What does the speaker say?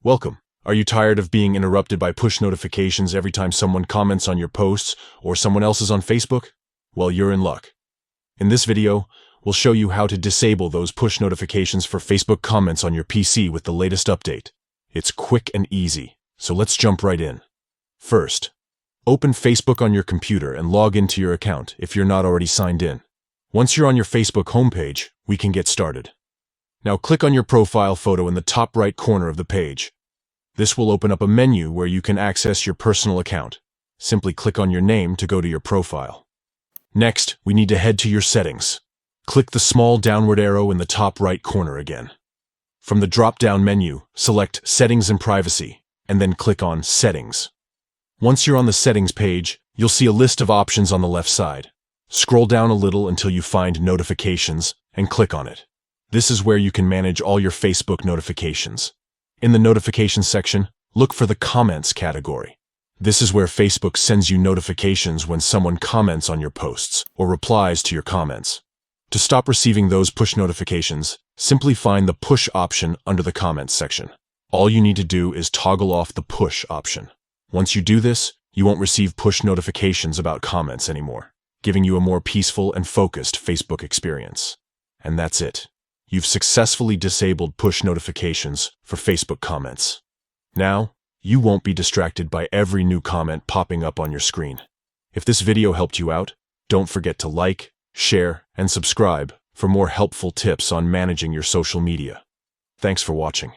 Welcome. Are you tired of being interrupted by push notifications every time someone comments on your posts or someone else is on Facebook? Well, you're in luck. In this video, we'll show you how to disable those push notifications for Facebook comments on your PC with the latest update. It's quick and easy, so let's jump right in. First, open Facebook on your computer and log into your account if you're not already signed in. Once you're on your Facebook homepage, we can get started. Now click on your profile photo in the top right corner of the page. This will open up a menu where you can access your personal account. Simply click on your name to go to your profile. Next, we need to head to your settings. Click the small downward arrow in the top right corner again. From the drop-down menu, select Settings and Privacy, and then click on Settings. Once you're on the settings page, you'll see a list of options on the left side. Scroll down a little until you find Notifications and click on it. This is where you can manage all your Facebook notifications. In the Notifications section, look for the Comments category. This is where Facebook sends you notifications when someone comments on your posts or replies to your comments. To stop receiving those push notifications, simply find the Push option under the Comments section. All you need to do is toggle off the Push option. Once you do this, you won't receive push notifications about comments anymore, giving you a more peaceful and focused Facebook experience. And that's it. You've successfully disabled push notifications for Facebook comments. Now, you won't be distracted by every new comment popping up on your screen. If this video helped you out, don't forget to like, share, and subscribe for more helpful tips on managing your social media. Thanks for watching.